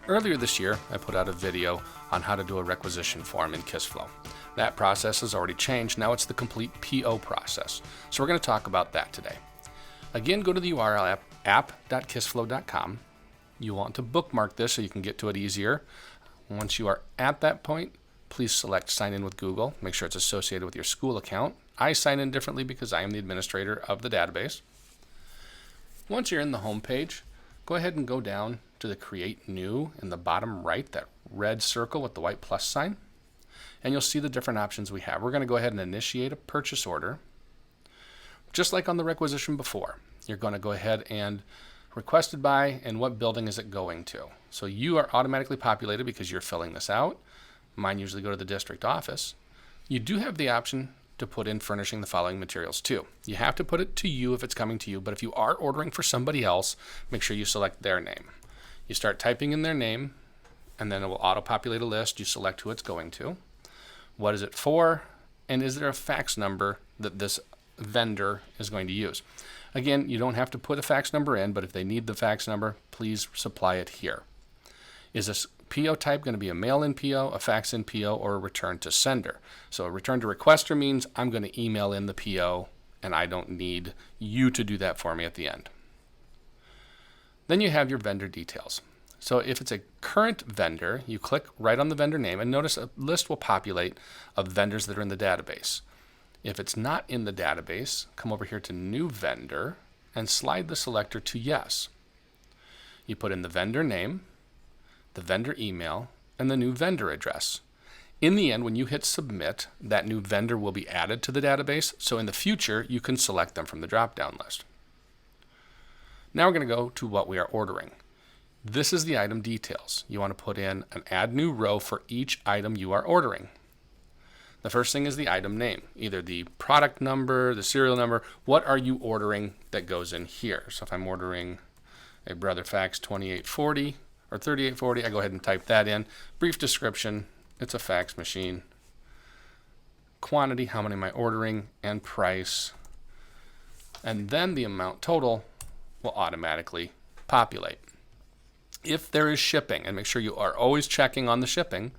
Earlier this year, I put out a video on how to do a requisition form in KISSFlow. That process has already changed. Now it's the complete PO process. So we're going to talk about that today. Again, go to the URL app.kissflow.com. You want to bookmark this so you can get to it easier. Once you are at that point, please select Sign In with Google. Make sure it's associated with your school account. I sign in differently because I am the administrator of the database. Once you're in the home page, go ahead and go down to the Create New in the bottom right, that red circle with the white plus sign, and you'll see the different options we have. We're going to go ahead and initiate a purchase order. Just like on the requisition before, you're going to go ahead and requested by and what building is it going to. So you are automatically populated because you're filling this out. Mine usually go to the district office. You do have the option to put in furnishing the following materials too. You have to put it to you if it's coming to you, but if you are ordering for somebody else, make sure you select their name. You start typing in their name, and then it will auto-populate a list. You select who it's going to, what is it for, and is there a fax number that this vendor is going to use. Again, you don't have to put a fax number in, but if they need the fax number, please supply it here. Is this PO type going to be a mail-in PO, a fax-in PO, or a return to sender? So a return to requester means I'm going to email in the PO, and I don't need you to do that for me at the end. Then you have your vendor details. So if it's a current vendor, you click right on the vendor name, and notice a list will populate of vendors that are in the database. If it's not in the database, come over here to New Vendor and slide the selector to Yes. You put in the vendor name, the vendor email, and the new vendor address. In the end, when you hit Submit, that new vendor will be added to the database, so in the future, you can select them from the drop-down list. Now we're going to go to what we are ordering. This is the item details. You want to put in an Add New Row for each item you are ordering. The first thing is the item name, either the product number, the serial number. What are you ordering that goes in here? So if I'm ordering a Brother Fax 2840 or 3840, I go ahead and type that in. Brief description, it's a fax machine. Quantity, how many am I ordering, and price. And then the amount total will automatically populate. If there is shipping, and make sure you are always checking on the shipping,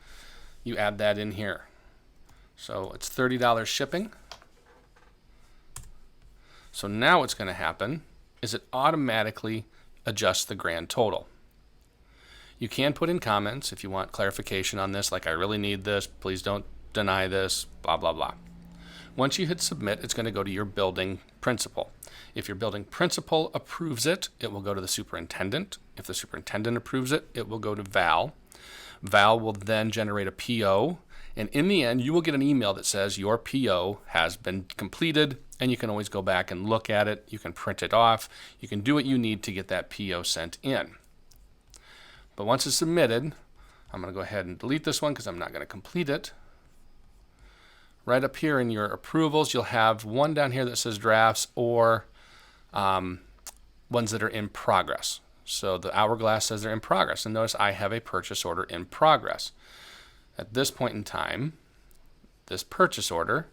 you add that in here. So it's $30 shipping. So now what's going to happen is it automatically adjusts the grand total. You can put in comments if you want clarification on this, like I really need this, please don't deny this, blah, blah, blah. Once you hit Submit, it's going to go to your building principal. If your building principal approves it, it will go to the superintendent. If the superintendent approves it, it will go to Val. Val will then generate a PO. And in the end, you will get an email that says your PO has been completed, and you can always go back and look at it. You can print it off. You can do what you need to get that PO sent in. But once it's submitted, I'm going to go ahead and delete this one because I'm not going to complete it. Right up here in your approvals, you'll have one down here that says drafts or ones that are in progress. So the hourglass says they're in progress. And notice I have a purchase order in progress. At this point in time, this purchase order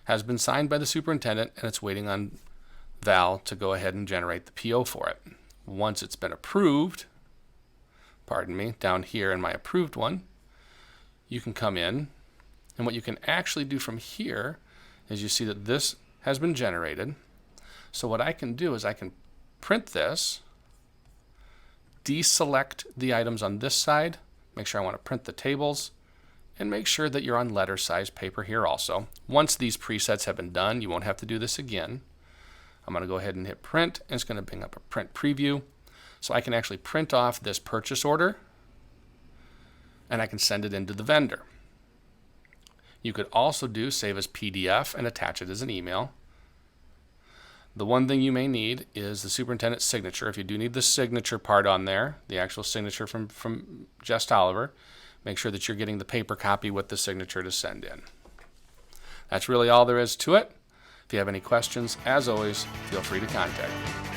has been signed by the superintendent, and it's waiting on Val to go ahead and generate the PO for it. Once it's been approved, down here in my approved one, you can come in, and what you can actually do from here is you see that this has been generated. So what I can do is I can print this, deselect the items on this side, make sure I want to print the tables, and make sure that you're on letter size paper here also. Once these presets have been done, you won't have to do this again. I'm going to go ahead and hit print, and it's going to bring up a print preview. So I can actually print off this purchase order, and I can send it into the vendor. You could also do save as PDF and attach it as an email. The one thing you may need is the superintendent's signature. If you do need the signature part on there, the actual signature from Jess Oliver, make sure that you're getting the paper copy with the signature to send in. That's really all there is to it. If you have any questions, as always, feel free to contact me.